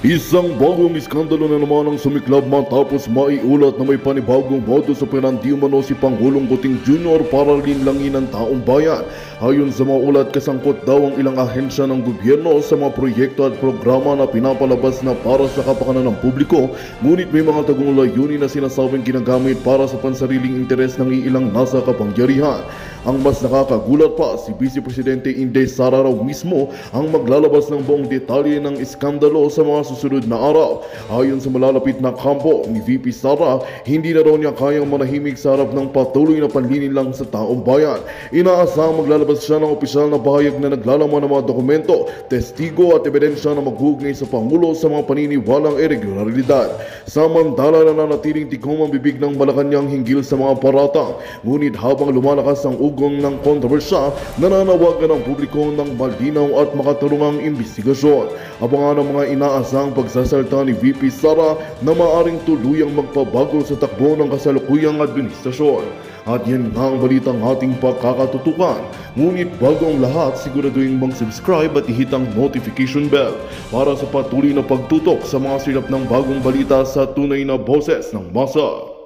Isang bagong iskandalo na naman ang sumiklab matapos maiulat na may panibagong modus operandi umano si Pangulong Kuting Jr. para linlangin ang taong bayan. Ayon sa mga ulat, kasangkot daw ang ilang ahensya ng gobyerno sa mga proyekto at programa na pinapalabas na para sa kapakanan ng publiko, ngunit may mga tagong layunin na sinasabing ginagamit para sa pansariling interes ng ilang nasa kapangyarihan. Ang mas nakakagulat pa, si Vice Presidente Inday Sara raw mismo ang maglalabas ng buong detalye ng iskandalo sa mga susunod na araw. Ayon sa malalapit na kampo ni VP Sara, hindi na raw niya kayang manahimik sa harap ng patuloy na panlilinlang sa taong bayan. Inaasahang maglalabas siya ng opisyal na bahayag na naglalaman ng mga dokumento, testigo at ebidensya na mag-uugnay sa Pangulo sa mga paniniwalang irregularidad. Samantala, nananatiling tikom ang bibig ng Malacanang hinggil sa mga paratang. Ngunit habang lumalakas ang ugong ng kontrobersya, nananawagan ang publiko ng malinaw at makatarungang imbestigasyon. Abangan ang mga inaasahang pagsasalta ni VP Sara na maaring tuluyang magpabago sa takbo ng kasalukuyang administrasyon. At yan nga ang balitang ating pagkakatutukan. Ngunit bago ang lahat, siguraduhin mag-subscribe at ihit ang notification bell para sa patuloy na pagtutok sa mga silap ng bagong balita sa tunay na boses ng masa.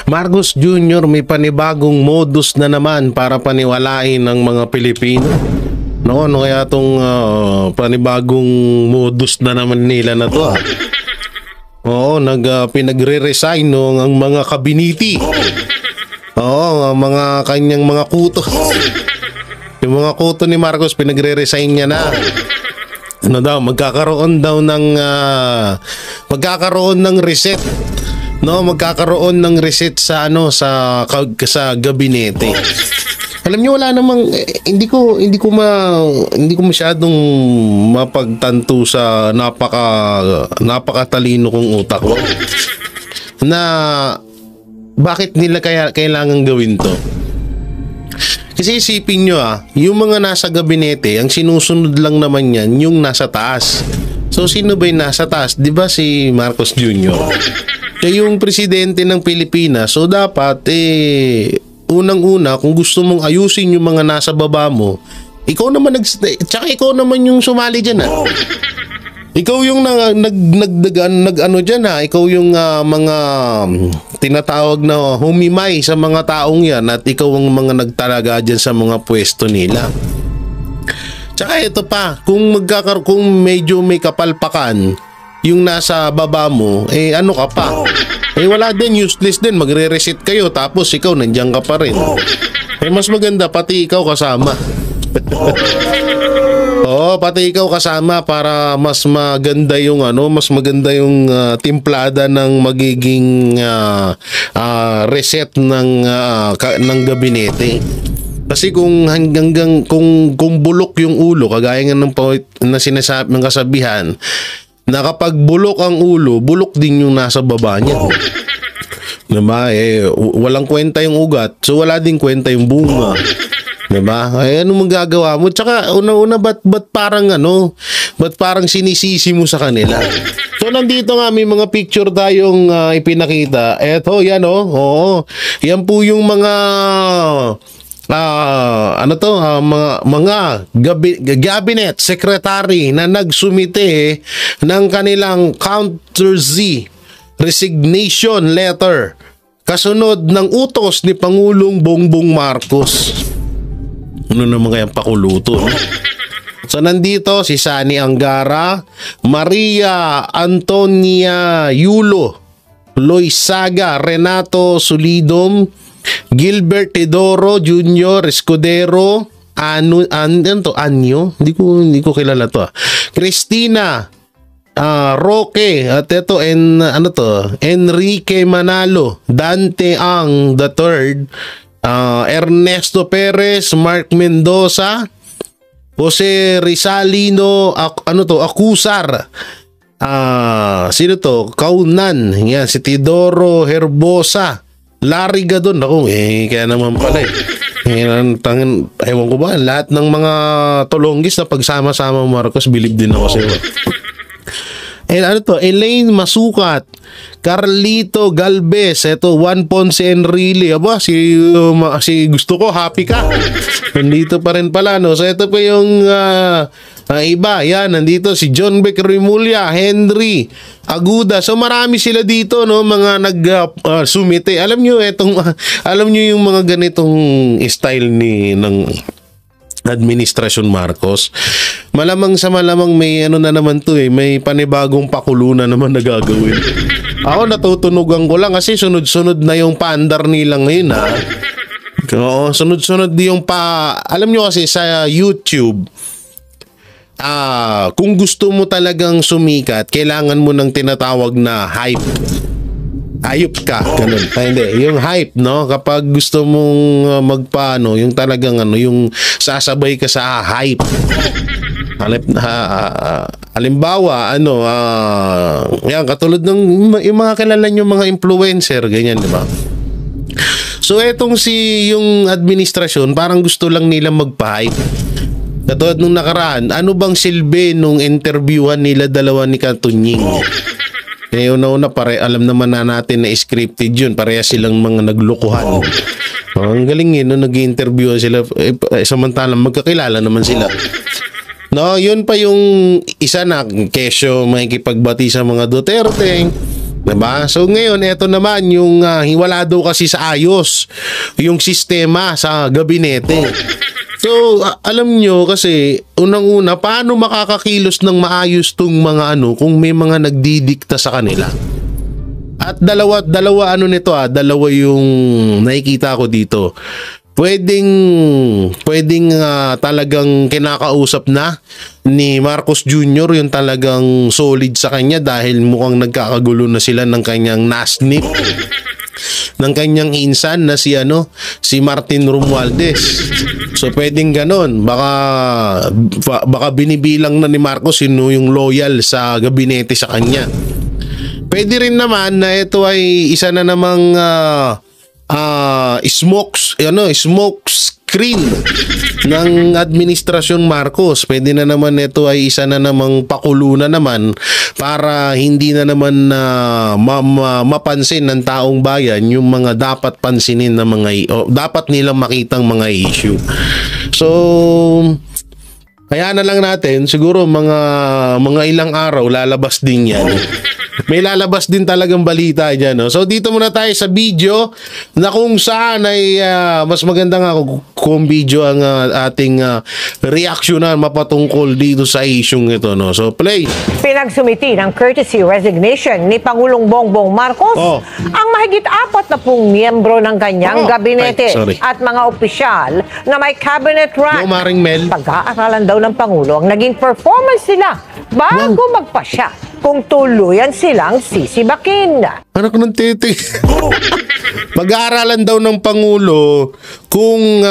Marcos Jr. may panibagong modus na naman para paniwalain ng mga Pilipino. No, ano kaya itong panibagong modus na naman nila na to? Oo, pinagre-resign ang mga kabiniti. Oo, mga kanyang mga kuto. Yung mga kuto ni Marcos, pinagre-resign niya na. Ano daw, magkakaroon ng reset. No, magkakaroon ng reset sa sa gabinete. Alam niyo, wala namang hindi ko masyadong mapagtanto sa napakatalino kong utak ko na bakit nila kailangan gawin to. Kasi isipin nyo yung mga nasa gabinete, ang sinusunod lang naman yan yung nasa taas. So sino ba yung nasa taas? 'Di ba si Marcos Jr.? Siya yung presidente ng Pilipinas. So dapat unang-una, kung gusto mong ayusin yung mga nasa baba mo, ikaw naman ikaw naman yung sumali diyan Ikaw yung ikaw yung mga tinatawag na humimay sa mga taong yan at ikaw ang mga nagtalaga diyan sa mga pwesto nila. Tsaka ito pa, kung medyo may kapalpakan yung nasa baba mo, ano ka pa? Wala din, useless din, magre-reset kayo tapos ikaw nandiyan ka pa rin. Mas maganda pati ikaw kasama. Oo, pati ikaw kasama para mas maganda yung timplada ng magiging reset ng gabinete. Kasi kung bulok yung ulo, kagaya nga ng sinasabi ng kasabihan, na kapag bulok ang ulo, bulok din yung nasa baba niya. Diba? Walang kwenta yung ugat, so wala din kwenta yung bunga. Diba? Ano magagawa mo? Tsaka una-una, ba't parang sinisisi mo sa kanila? So nandito nga, may mga picture tayong ipinakita. Eto, yan oo. Yan po yung mga mga cabinet secretary na nagsumite ng kanilang counter Z resignation letter kasunod ng utos ni Pangulong Bongbong Marcos. Ano naman kayang pakuluto? So nandito si Sani Angara, Maria Antonia Yulo, Loizaga Renato Sulidom, Gilbert Teodoro Jr. Escudero, Anyo? Hindi ko kilala to. Cristina Roque, at ito Enrique Manalo, Dante Ang III, Ernesto Perez, Mark Mendoza, Jose Rizalino, Acusar. Sino to? Kaunan. Yan, si Teodoro Herbosa, Larry Gadon. Kaya naman pala ewan ko ba, lahat ng mga tolonggis na pagsama-sama Marcos, bilib din ako sa'yo. Elaine Masukat, Carlito Galvez, ito Juan Ponce Enrile. Aba, si gusto ko, happy ka. Nandito pa rin pala, no? So ito pa yung iba. Yan, nandito si John Beck Rimulya, Henry Aguda. So marami sila dito, no, mga sumite. Alam nyo yung mga ganitong style ng Administrasyon Marcos. Malamang sa malamang may ano na naman to may panibagong pakulo na naman na gagawin. Ako natutunugan ko lang kasi sunod-sunod na yung paandar nila ngayon, ha. Oo, sunod-sunod yung alam nyo kasi sa YouTube, kung gusto mo talagang sumikat, kailangan mo ng tinatawag na hype. Ayop ka, ganun. Hindi, yung hype, no? Kapag gusto mong magpaano, yung talagang yung sasabay ka sa hype. Halimbawa, yan, katulad ng yung mga kilala nyo, mga influencer, ganyan, di ba? So, etong yung administrasyon, parang gusto lang nila magpa-hype. Katulad nung nakaraan, ano bang silbi nung interviewhan nila dalawa ni Katunying? Una-una, alam naman na natin na scripted yun. Pareha silang mga naglukuhan. Ang galing yun, nag-interview sila. Samantalang magkakilala naman sila. No, yun pa yung isa na kesyo makikipagbati sa mga Duterte. Diba? So ngayon, eto naman yung wala daw kasi sa ayos yung sistema sa gabinete. So, alam nyo kasi, unang-una, paano makakakilos ng maayos tong mga kung may mga nagdidikta sa kanila? At dalawa dalawa yung nakikita ko dito. Pwedeng talagang kinakausap na ni Marcos Jr. yung talagang solid sa kanya dahil mukhang nagkakagulo na sila ng kanyang nasnip. Ng kanyang insan na si Martin Romualdez. So pwedeng ganon. Baka binibilang na ni Marcos yung loyal sa gabinete sa kanya. Pwede rin naman na ito ay isa na namang smoke screen ng Administrasyon Marcos. Pwede na naman ito ay isa na namang pakulo na naman para hindi na naman mapansin ng taong bayan yung mga dapat pansinin na dapat nilang makitang mga issue. So, kaya na lang natin, siguro mga ilang araw lalabas din yan. May lalabas din talagang balita dyan, no? So dito muna tayo sa video na kung saan ay mas maganda nga kung video ang ating reaksyonan mapatungkol dito sa isyong ito, no? So play. Pinagsumiti ng courtesy resignation ni Pangulong Bongbong Marcos ang mahigit 40 miyembro ng kanyang gabinete at mga opisyal na may cabinet rank. Pag-aaralan daw ng Pangulo ang naging performance nila bago magpasya kung tuluyan silang sisibakin. Anak ng titi. Pag-aaralan daw ng Pangulo kung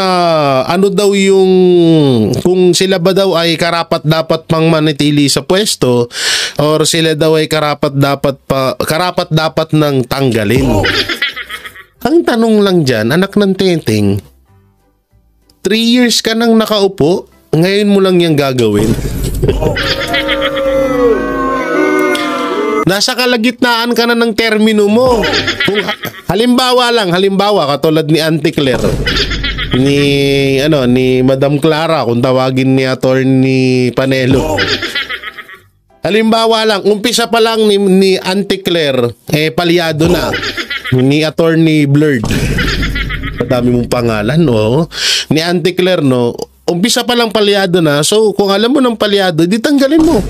kung sila ba daw ay karapat-dapat pang manatili sa pwesto or sila daw ay karapat-dapat nang tanggalin. Ang tanong lang dyan, anak ng teteng, 3 years ka nang nakaupo, ngayon mo lang yung gagawin. Nasa kalagitnaan ka na ng termino mo. Kung halimbawa katulad ni Auntie Claire, ni Madam Clara, kung tawagin ni Attorney Panelo. Halimbawa lang, umpisa pa lang ni Auntie Claire, palyado na ni Attorney Blurred. Madami mong pangalan, no? Ni Auntie Claire, no? Umpisa pa lang palyado na. So, kung alam mo ng palyado, di tanggalin mo.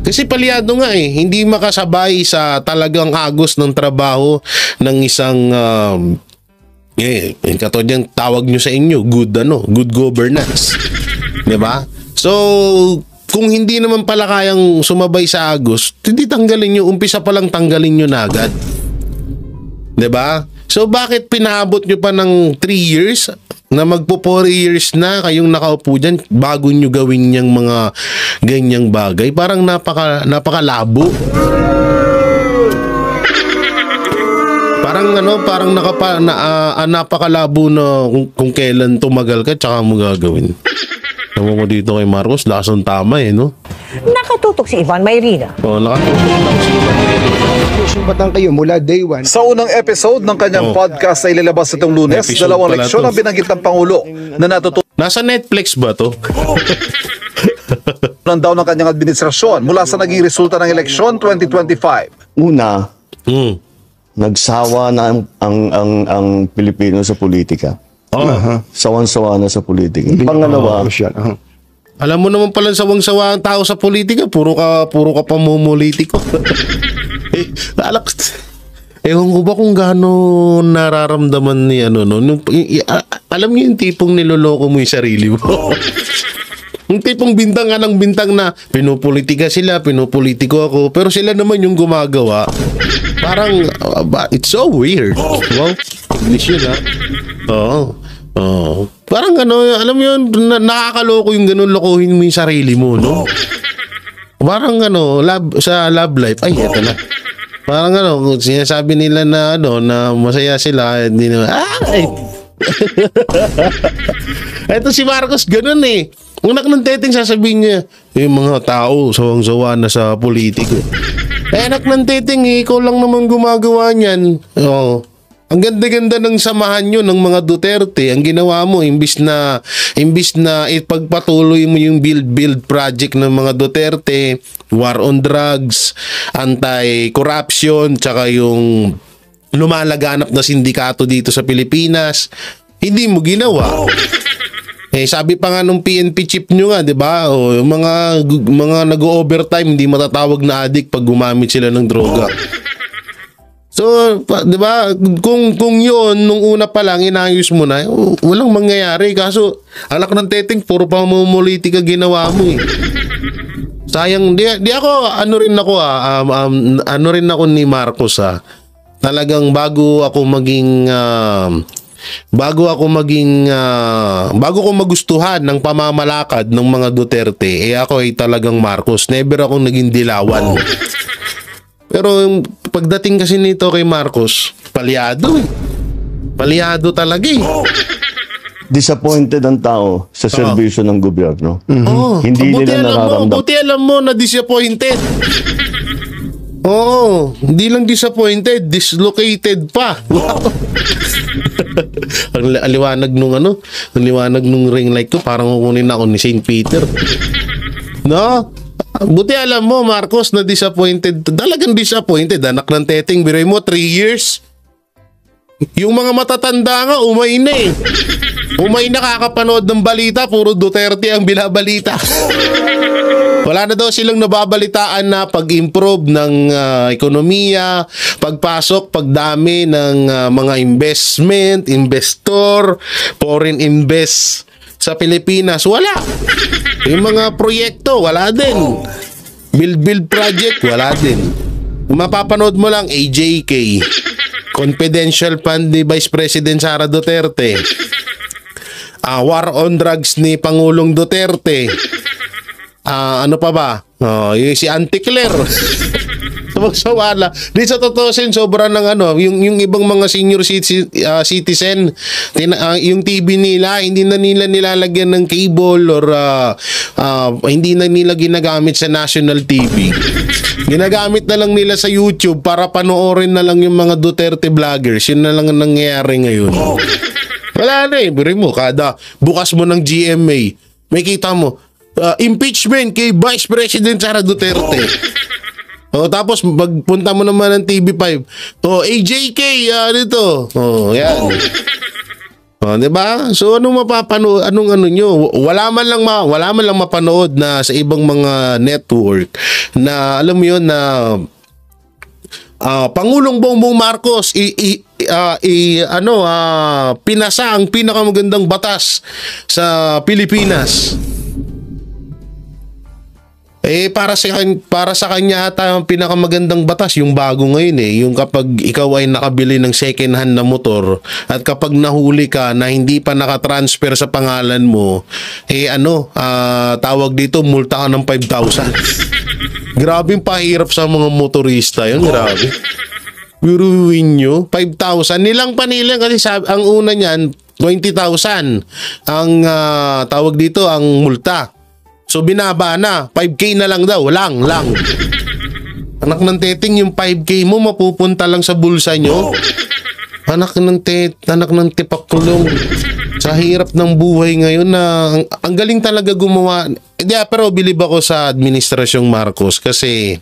Kasi palyado nga hindi makasabay sa talagang agos ng trabaho ng isang katulad yung tawag nyo sa inyo, good governance. 'Di ba? So, kung hindi naman pala kayang sumabay sa agos, hindi tanggalin nyo, umpisa pa lang tanggalin nyo na agad. 'Di ba? So, bakit pinaabot nyo pa ng 3 years? Na magpo 4 years na kayong nakaupo dyan bago nyo gawin yung mga ganyang bagay. Parang napakalabo. Parang napakalabo na kung kailan tumagal ka tsaka mo gagawin. Tama mo dito kay Marcos, lasong tama no? Nakatutok si Ivan Mayrina. Nakatutok lang si Ivan Mayrina. Sumbatan kayo mula day one. Sa unang episode ng kanyang podcast ay ilalabas itong Lunes, Episode dalawang pala leksyon to. ang binanggit ng Pangulo na natutunan Nasa Netflix ba to? daw ng kanyang administrasyon mula sa naging resulta ng eleksyon 2025. Una, Hmm. nagsawa na ang Pilipino sa politika. Sawan-sawa na sa politika. Pangalawa, Alam mo naman pala sawang-sawa ang tao sa politika, puro ka pamumulitiko. Ewan ko ba kung gaano nararamdaman ni alam niyo yung tipong niloloko mo yung sarili mo. Yung tipong bintang nga ng bintang na pinupolitika sila, pinupolitiko ako, pero sila naman yung gumagawa. Parang, it's so weird. Wow, English yun Oo. Parang alam mo yun, nakakaloko yung ganun, lokohin mo yung sarili mo, no? Parang sa love life, ay, eto na. Parang sinasabi nila na na masaya sila, hindi na, ay! Eto si Marcos, ganun eh. Unak ng teteng sasabihin niya, yung mga tao, sawang-sawa na sa politiko. Anak ng teteng, ikaw lang naman gumagawa niyan. Oo. Ang ganda-ganda ng samahan nyo ng mga Duterte. Ang ginawa mo, imbis na ipagpatuloy mo yung build project ng mga Duterte, war on drugs, anti-corruption, tsaka yung lumalaganap na sindikato dito sa Pilipinas, hindi mo ginawa. Sabi pa nga nung PNP chief nyo nga, di ba? Yung mga nag-overtime, hindi matatawag na addict pag gumamit sila ng droga. So, di ba, kung yun, nung una pa lang, inayos mo na, walang mangyayari. Kaso, alak ng teteng, puro pamumulitika ginawa mo eh. Sayang, di ako, ano rin ako ni Marcos Talagang bago ko magustuhan ng pamamalakad ng mga Duterte, ako ay talagang Marcos. Never akong naging dilawan. Pero yung pagdating kasi nito kay Marcos, palyado eh. Palyado talaga eh. disappointed ang tao sa serbisyo ng gobyerno. Hindi buti nila nararamdaman. Buti alam mo na disappointed. Oo, hindi lang disappointed, dislocated pa. Ang liwanag nung ring light ko, parang kukunin ako ni St. Peter. No? Buti alam mo, Marcos, na disappointed. Talagang disappointed. Anak ng teteng, biray mo, 3 years. Yung mga matatanda nga, umay na eh. Umay na kakapanood ng balita, puro Duterte ang binabalita. Wala na daw silang nababalitaan na pag-improve ng ekonomiya, pagpasok, pagdami ng mga investment, investor, foreign invest sa Pilipinas. Wala. Yung mga proyekto, wala din. Build project, wala din. Mapapanood mo lang AJK, confidential fund ni Vice President Sara Duterte, war on drugs ni Pangulong Duterte, ano pa ba? Yung si Auntie Claire. So wala. Di sa totoo sobra ng yung ibang mga senior citizen, yung TV nila, hindi na nila nilalagyan ng cable or hindi na nila ginagamit sa national TV. Ginagamit na lang nila sa YouTube para panoorin na lang yung mga Duterte vloggers. Yun na lang ang nangyayari ngayon. Wala na eh. Biri mo, kada bukas mo ng GMA, may kita mo, impeachment kay Vice President Sara Duterte. Tapos pagpunta mo naman ng TV5, AJK, dito. Yan. Diba? So anong mapapanood, nyo? Wala man lang mapanood na sa ibang mga network na alam mo yun na Pangulong Bongbong Marcos pinasa ang pinakamagandang batas sa Pilipinas. Para sa kanya ata ang pinakamagandang batas yung bago ngayon yung kapag ikaw ay nakabili ng second hand na motor at kapag nahuli ka na hindi pa nakatransfer sa pangalan mo, tawag dito, multa ka ng 5,000. Grabe yung pahirap sa mga motorista yun, grabe. Biruin nyo, 5,000. Nilang pa nila kasi ang una niyan, 20,000. Ang tawag dito, ang multa. So binaba na, 5K na lang daw, lang. Anak ng teteng, yung 5K mo mapupunta lang sa bulsa nyo. Anak ng tipakulong. Sa hirap ng buhay ngayon na ang galing talaga gumawa. Pero bilib ako sa administrasyong Marcos kasi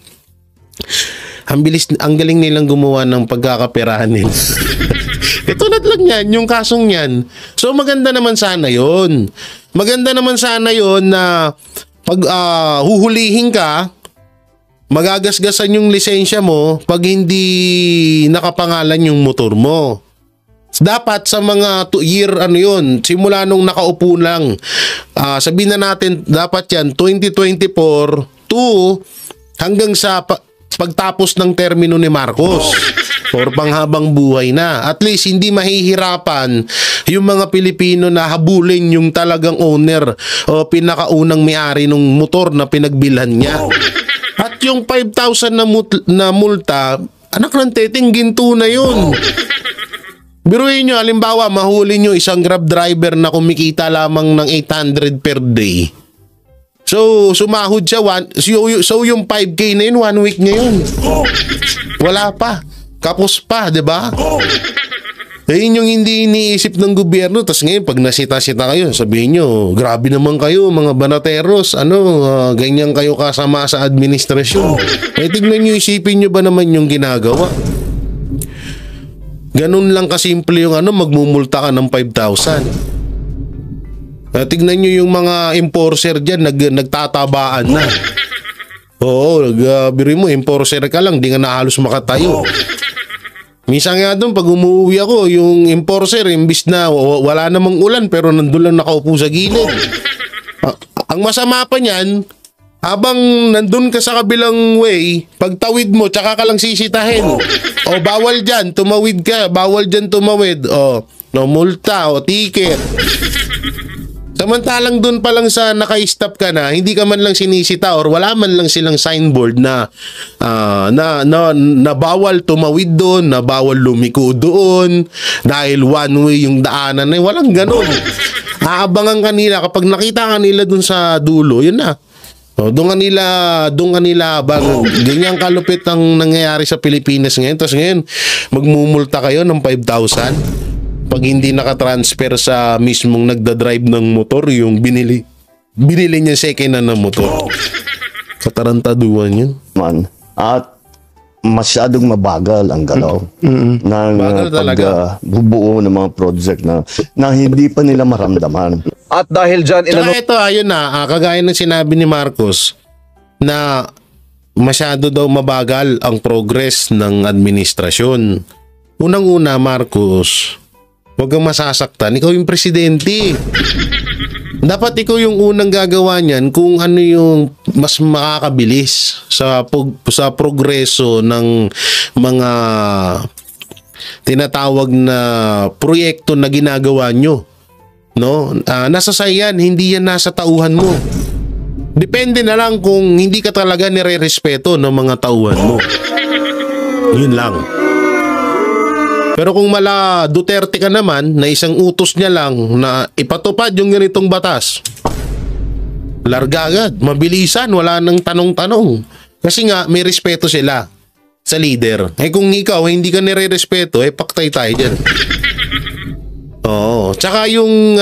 ang galing nilang gumawa ng pagkakaperahan nila. Tulad lang yan, yung kasong yan. So maganda naman sana yon. Maganda naman sana yon na pag huhulihin ka, magagasgasan yung lisensya mo pag hindi nakapangalan yung motor mo. Dapat sa mga 2 year simula nung nakaupo lang. Sabihin na natin dapat yan 2024 to hanggang sa pagtapos ng termino ni Marcos or panghabang buhay na. At least hindi mahihirapan yung mga Pilipino na habulin yung talagang owner o pinakaunang may-ari ng motor na pinagbilhan niya. At yung 5,000 na multa, anak ng teteng, ginto na yun. Biruin nyo, halimbawa, mahuli nyo isang Grab driver na kumikita lamang ng 800 per day. So, sumahod siya, so yung 5K na yun, 1 week niya yun. Wala pa. Kapos pa, di ba? Yun yung hindi iniisip ng gobyerno. Tapos ngayon, pag nasita-sita kayo, sabihin nyo, grabe naman kayo, mga banateros, ganyan kayo kasama sa administrasyon. Tignan nyo, isipin nyo ba naman yung ginagawa? Ganun lang kasimple yung magmumulta ka ng 5,000. Tignan nyo yung mga enforcer dyan, nagtatabaan na. Oo, biro mo, enforcer ka lang, di nga na halos makatayo. Minsan nga doon, pag umuwi ako, yung enforcer, imbis na wala namang ulan, pero nandun lang nakaupo sa gilid. Ang masama pa niyan, habang nandun ka sa kabilang way, pagtawid mo, tsaka ka lang sisitahin. O bawal dyan, tumawid ka, bawal dyan tumawid. O, no multa, o ticket. Samantalang dun pa lang sa naka-stop ka na, hindi ka man lang sinisita or wala man lang silang signboard na bawal tumawid doon, na bawal lumiko doon, dahil one way yung daanan na, walang ganun. Aabangan kanila, kapag nakita kanila dun sa dulo, yun na. Doon kanila bang ganyan kalupit ang nangyayari sa Pilipinas ngayon. Tapos ngayon, magmumulta kayo ng 5,000 pag hindi nakatransfer sa mismong nagdadrive ng motor, yung binili niya second hand ng motor. Katarantaduhan yun. At masyadong mabagal ang galaw ng pagbubuo ng mga project na hindi pa nila maramdaman. At dahil dyan, Tsaka ito, ayun na, kagaya ng sinabi ni Marcos, na masyado daw mabagal ang progress ng administrasyon. Unang-una, Marcos, huwag kang masasaktan. Ikaw yung presidente. Dapat ikaw yung unang gagawa niyan kung ano yung mas makakabilis sa progreso ng mga tinatawag na proyekto na ginagawa nyo. No? Nasa sayan, hindi yan nasa tauhan mo. Depende na lang kung hindi ka talaga nire-respeto ng mga tauhan mo. Yun lang. Pero kung mala Duterte ka naman, na isang utos niya lang na ipatupad yung ganitong batas, larga agad, mabilisan, wala nang tanong-tanong. Kasi nga, may respeto sila sa leader. Kung ikaw hindi ka nire-respeto, paktay tayo dyan. Oo. Tsaka yung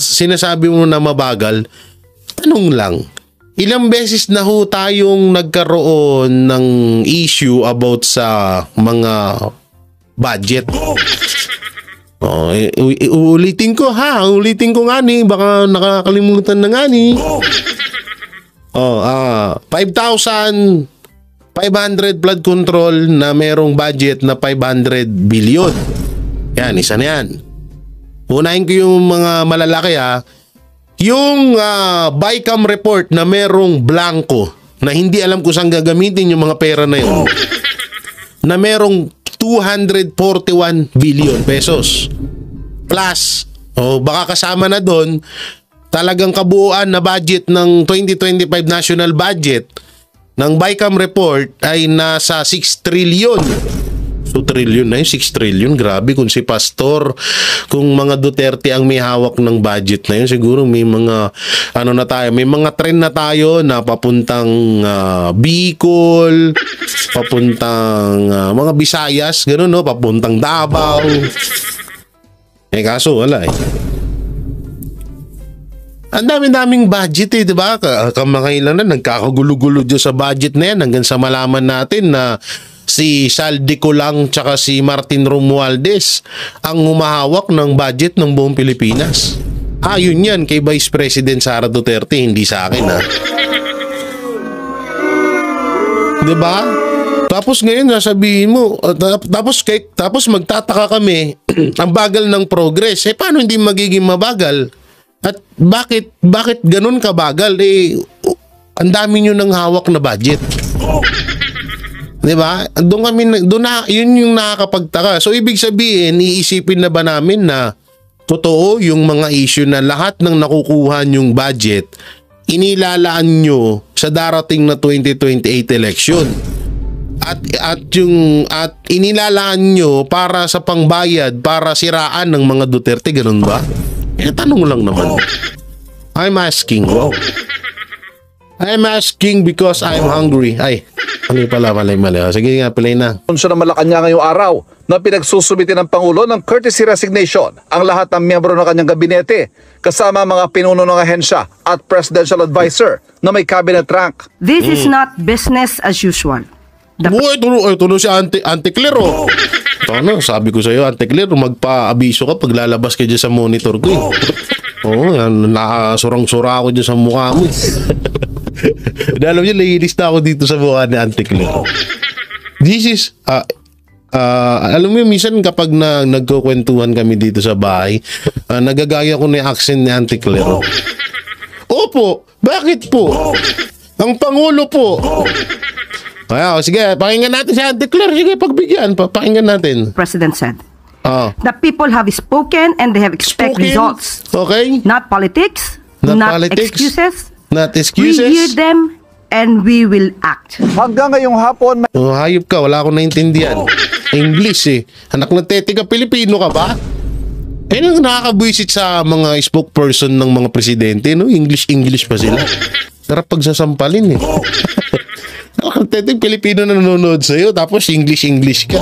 sinasabi mo na mabagal, tanong lang, ilang beses na ho tayong nagkaroon ng issue about sa mga budget? Ulitin ko nga ni, baka nakakalimutan na nga ni. 5,500 flood control na merong budget na 500 billion. Yan, isa na yan. Unahin ko yung mga malalaki yung BICAM report na merong blanco na hindi alam kung saan gagamitin yung mga pera na yun, na merong 241 billion pesos plus baka kasama na doon talagang kabuuan na budget ng 2025 national budget ng BICAM report ay nasa 6 trillion 2 trillion na yun, 6 trillion. Grabe, kung si Pastor, kung mga Duterte ang may hawak ng budget na yun, siguro may mga, ano na tayo, may mga trend na tayo na papuntang Bicol, papuntang mga Visayas, gano'n, no? Papuntang Davao. Kaso wala Ang dami-daming budget di ba? Kamakailan na nagkakagulo-gulo dyan sa budget na yan hanggang sa malaman natin na si Saldi Kulang tsaka si Martin Romualdez ang humahawak ng budget ng buong Pilipinas. Yun yan kay Vice President Sara Duterte, hindi sa akin Diba? Tapos ngayon sasabihin mo, tapos magtataka kami, ang bagal ng progress. Paano hindi magiging mabagal? At bakit ganun kabagal? Ang dami nyo ng hawak na budget. Diba? Yun yung nakakapagtaka. So, ibig sabihin, iisipin na ba namin na totoo yung mga issue na lahat ng nakukuha yung budget, inilalaan nyo sa darating na 2028 election. At inilalaan nyo para sa pangbayad, para siraan ng mga Duterte, ganun ba? Tanong lang naman. I'm asking. Wow. I'm asking because I'm hungry. Mali. Sige nga, play na. Konsyo ng Malacanang ngayong araw na pinagsusumite ng Pangulo ng courtesy resignation ang lahat ng miyembro ng kanyang gabinete kasama mga pinuno ng ahensya at presidential advisor na may cabinet rank. This is not business as usual. Ito si Auntie Claire sabi ko sa iyo, Auntie Claire, magpa-abiso ka pag lalabas ka dyan sa monitor ko nakasurang-sura ako dyan sa mukha mo Alam niyo, naiinis na ako dito sa mukha ni Auntie Claire. This is alam mo, minsan kapag nagkukwentuhan kami dito sa bahay, nagagaya ko na yung accent ni Auntie Claire. Opo, bakit po? Ang Pangulo po. Sige, pakinggan natin si Auntie Claire. Sige, pagbigyan. Pakinggan natin. President said, the people have spoken and they have expect results. Okay. Not politics. Not excuses. Not excuses. We hear them and we will act. Hanggang ngayong hapon, hayop ka. Wala akong naintindihan. English Anak ng tete ka, Pilipino ka ba? Nang nakakabwisit sa mga spokesperson ng mga presidente, no? English pa sila. Sarap pagsasampalin Tete, Pilipino na nanonood sa'yo, tapos English ka.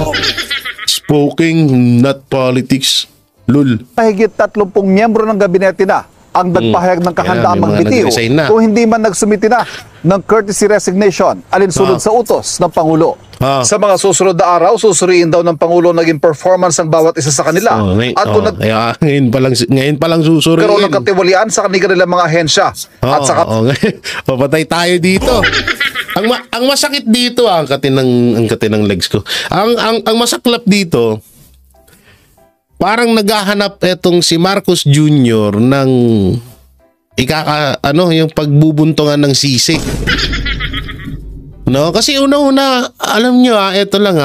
Spoken, not politics. Lul. Mahigit 30 miyembro ng gabinete na ang nagpahayag ng kahandaang magbitiw kung hindi man nagsumiti na ng courtesy resignation alinsunod sa utos ng Pangulo. Sa mga susunod na araw, susuriin daw ng Pangulo naging performance ng bawat isa sa kanila. At kung ngayon pa lang susuriin. Karoon ng katiwalian sa kanilang mga ahensya. At saka papatay tayo dito. Ang masakit dito ang katinang legs ko. Ang masaklap dito, parang naghahanap etong si Marcos Jr. ng yung pagbubuntungan ng sisig. No, kasi una-una, alam nyo eto lang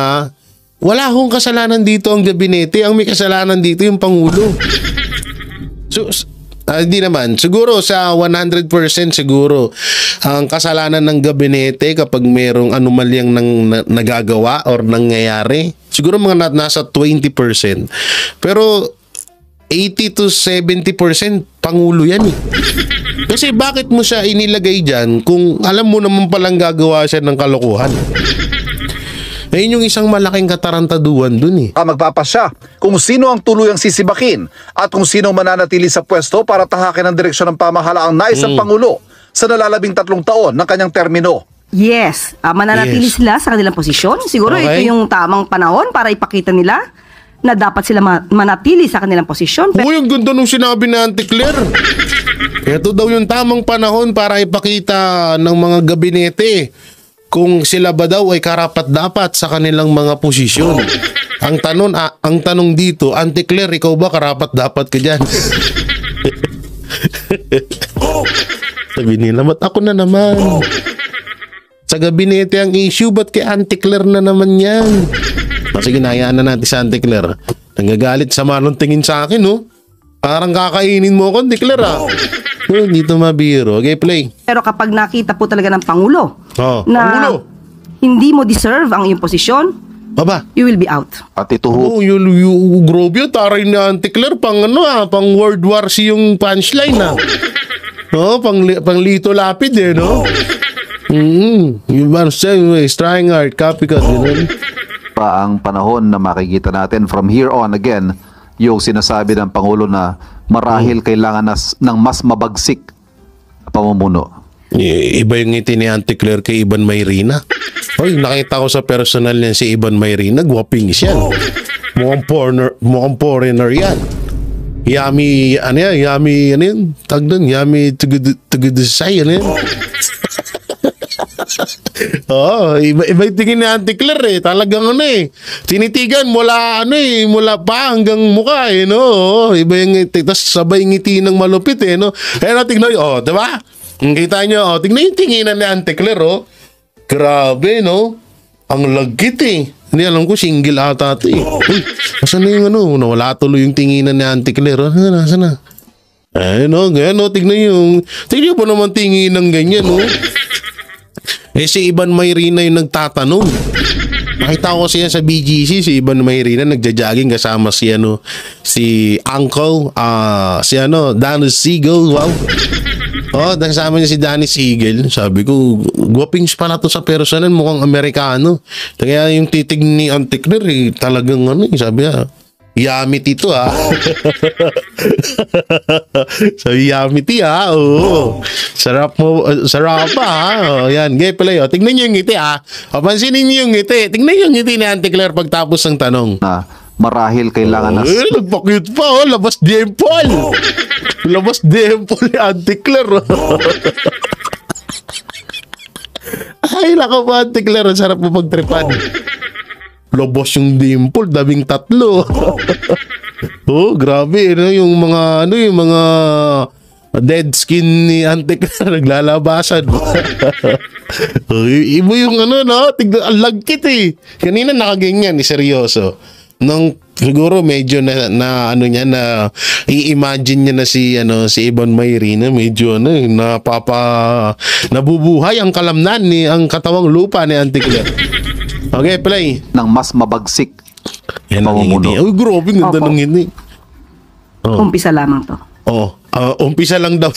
wala akong kasalanan dito ang gabinete, ang may kasalanan dito yung Pangulo. So, hindi naman. Siguro sa 100% siguro ang kasalanan ng gabinete kapag merong anomalyang nagagawa or nangyayari, siguro mga nasa 20%. Pero 80 to 70% Pangulo yan Kasi bakit mo siya inilagay dyan kung alam mo naman palang gagawa siya ng kalokohan? Ayun yung isang malaking katarantaduhan dun magpapasya kung sino ang tuluyang sisibakin at kung sino mananatili sa pwesto para tahakin ang direksyon ng pamahalaang nais ng Pangulo sa nalalabing 3 taon ng kanyang termino. Yes, mananatili sila sa kanilang posisyon. Siguro ito yung tamang panahon para ipakita nila na dapat sila manatili sa kanilang posisyon. Ang ganda nung sinabi ni Auntie Claire. Ito daw yung tamang panahon para ipakita ng mga gabinete kung sila ba daw ay karapat-dapat sa kanilang mga posisyon. Ang tanong dito, Auntie Claire, ikaw ba karapat-dapat ka dyan? Sabi nila, ba't ako na naman? Sa gabinete ang issue, ba't kay Auntie Claire na naman yan? Sige, nahayaan na natin sa Auntie Claire. Nagagalit sa manong tingin sa akin, Parang kakainin mo ako, Auntie Claire, dito mabiro. Okay, play. Pero kapag nakita po talaga ng Pangulo na Pangulo, hindi mo deserve ang iyong posisyon, Aba. You will be out. At ito Oh, yung grobe yun. Taray na Antikler. Pang pang World War C yung punchline pang Lito Lapid no? Yung Marcel, trying hard, copycat, pa ang panahon na makikita natin from here on again, yung sinasabi ng Pangulo na marahil kailangan ng mas mabagsik na pamumuno. Iba yung ngiti ni Antikler kay Ivan Mayrina. Hoy, nakita ko sa personal niya si Ivan Mayrina, guwaping siya. Mukhang foreigner yan. Yummy, yummy tugudusay, iba yung tingin ni Antikler talagang tinitigan mula pa hanggang mukha no? Iba yung ngiti, tapos sabay ngiti ng malupit no? Kaya tignan diba? Kita nyo, tignan yung tinginan ni Antikler grabe no? Ang lagkit Hindi alam ko single ata ito Uy, asan na yung nawala tuloy yung tinginan ni Antikler Asan na? Ganyan tignan po naman tingin ng ganyan si Ivan Mayrina yung nagtatanong. Nakita ko siya sa BGC, si Ivan Mayrina nagja-jogging kasama si si Uncle, si Danny Siegel. Wow. Kasama niya si Danny Siegel. Sabi ko, guwapings pala to sa personal, mukhang Amerikano. Kaya yung titig ni Antikler talagang sabi niya, yamit ito Sabi yamit oo. Sarap yan. Gaya pala tignan niyo yung ngiti papansinin niyo yung ngiti. Tignan niyo yung ngiti ni Antikler pagtapos ng tanong. Marahil kailangan nagpa-cute pa labas dimple. Labas dimple ni Antikler Ay, lako po Antikler. Sarap mo pagtripan. Lobos yung dimple, 13. Grabe, yung mga dead skin ni Antikler naglalabasan. Iba yung tignan, ang lagkit Kanina nakaganyan, seryoso. Nung siguro medyo na niya na i-imagine niya na si Ivan Mayrina, medyo nabubuhay ang kalamnan ang katawang lupa ni Antikler. Okay, play. Ng mas mabagsik pamumuno. Ay, grabe, ganda ng hindi. Umpisa lamang to. Umpisa lang daw.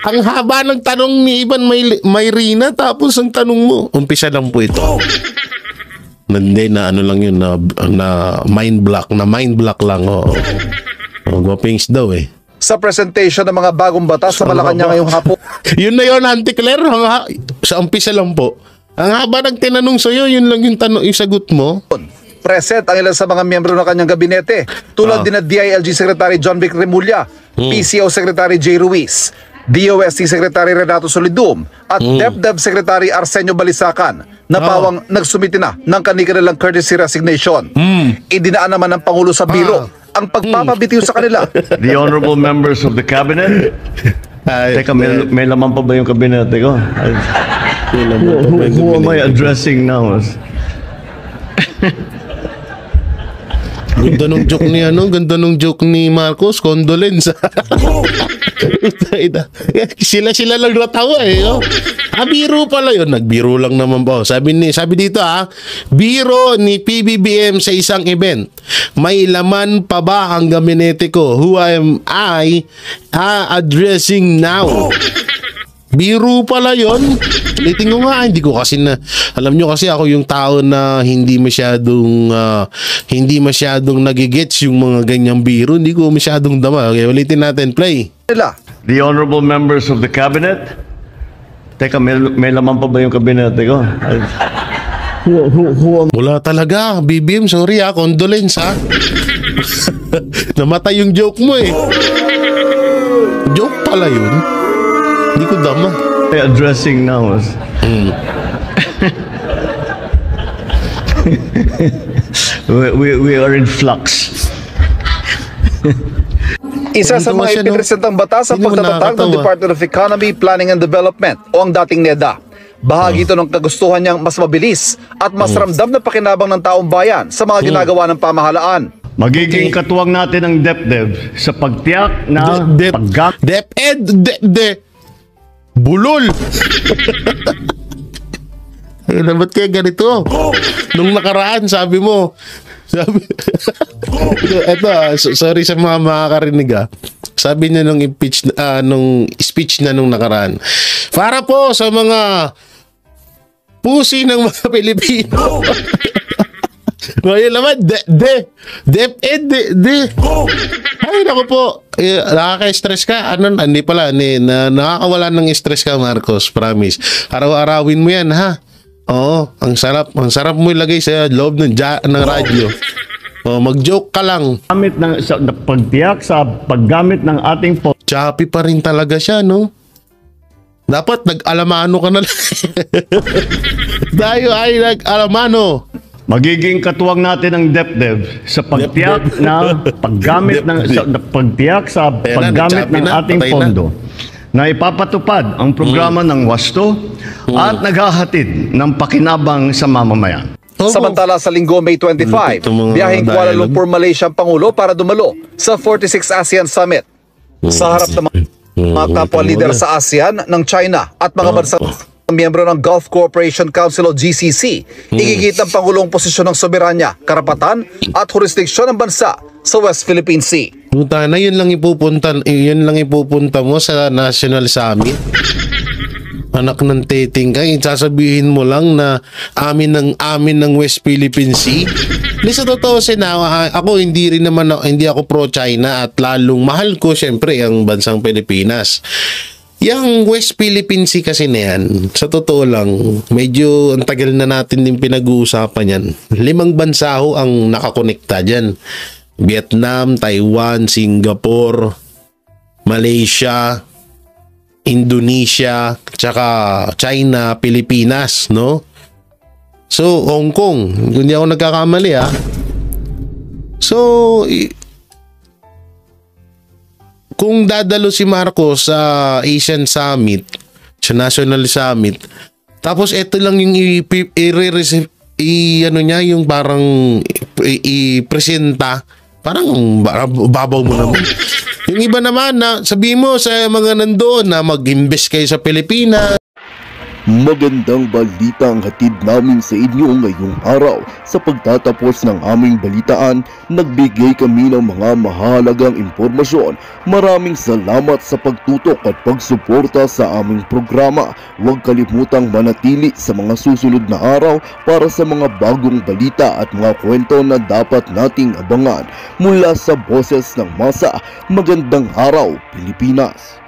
Ang haba ng tanong ni Ivan Mayrina, tapos ang tanong mo, umpisa lang po ito. Hindi lang yun, na mind block lang. Guwapings daw Sa presentation ng mga bagong batas sa Malacanang ngayong hapon. Yun na yun, Antikler. Sa umpisa lang po. Ang haba ng tinanong sa'yo, yun lang yung sagot mo. Present ang ilan sa mga miyembro ng kanyang gabinete. Tulad din na DILG Secretary John Vic Remulla, PCO Secretary J. Ruiz, DOST Secretary Renato Solidum, at DepDep Secretary Arsenio Balisacan na pawang nagsumiti na ng kanilang courtesy resignation. Idinaan naman ng Pangulo sa biro ang pagpapabitiw sa kanila. The honorable members of the cabinet. Teka, may laman pa ba yung kabinete ko? Who am I addressing now? Ganda nung joke ni Marcos, condolence. Sila lang natawa biro pala yun. Nagbiro lang naman po. Sabi dito biro ni PBBM sa isang event. May laman pa ba ang gabinete ko? Who am I addressing now? Biro pala yun. Ulitin ko nga, hindi ko kasi alam nyo kasi ako yung tao na hindi masyadong nagigets yung mga ganyang biro. Hindi ko masyadong dama. Okay, ulitin natin, play. The honorable members of the cabinet. Teka, may laman pa ba yung kabinete ko? Wala talaga, BBM, sorry condolence Namatay yung joke mo Joke pala yun. Hindi ko dama. Addressing now. we are in flux. Isa sa mga ipinresentang batas sa pagtatatag ng Department of Economy, Planning and Development o ang dating NEDA. Bahagi ito ng kagustuhan niyang mas mabilis at mas ramdam na pakinabang ng taong bayan sa mga ginagawa ng pamahalaan. Magiging katuwang natin ang DepEd sa pagtiyak na DepEd bulol. Ba't kaya ganito? Nung nakaraan, sabi mo, sorry sa mga makakarinig sabi niya nung speech na nung nakaraan, para po sa mga pusi ng mga Pilipino. Ngayon naman, ay, naku po, nakaka-stress ka. Hindi pala, nakakawala ng stress ka, Marcos, promise. Araw-arawin mo yan, ha? Oo, ang sarap mo ilagay sa loob ng radyo. Mag-joke ka lang. Pagtiyak sa paggamit ng ating choppy pa rin talaga siya, no? Dapat nag-alamano ka na lang. Tayo ay nag-alamano. Magiging katuwang natin ang DepDev sa pagtiyak na paggamit ng ating pondo na ipapatupad ang programa ng Wasto at naghahatid ng pakinabang sa mamamayan. Samantala sa Linggo, May 25, biyaheng Kuala Lumpur, Malaysia ang Pangulo para dumalo sa 46 ASEAN Summit. Sa harap ng mga kapwa lider sa ASEAN ng China at mga bansang miyembro ng Gulf Cooperation Council o GCC, igigit ng Pangulong posisyon ng soberanya, karapatan at jurisdiksyon ng bansa sa West Philippine Sea. Puta na, yun lang ipupunta mo sa National Summit. Anak ng teting ka, sasabihin mo lang na amin ng West Philippine Sea. Sa totoo ako hindi ako pro-China at lalong mahal ko syempre ang bansang Pilipinas. Yang West Philippine Sea kasi na yan, sa totoo lang, medyo ang tagal na natin din pinag-uusapan yan. 5 bansa ho ang nakakonekta dyan. Vietnam, Taiwan, Singapore, Malaysia, Indonesia, tsaka China, Pilipinas, no? So, Hong Kong, hindi ako nagkakamali So, kung dadalo si Marcos sa Asian Summit, sa National Summit, tapos ito lang yung yung parang i-presenta, parang babaw mo naman. Yung iba naman na sabihin mo sa mga nandoon na mag-invest kayo sa Pilipinas. Magandang balita ang hatid namin sa inyo ngayong araw. Sa pagtatapos ng aming balitaan, nagbigay kami ng mga mahalagang impormasyon. Maraming salamat sa pagtutok at pagsuporta sa aming programa. Huwag kalimutang manatili sa mga susunod na araw para sa mga bagong balita at mga kwento na dapat nating abangan. Mula sa Boses ng Masa, magandang araw, Pilipinas!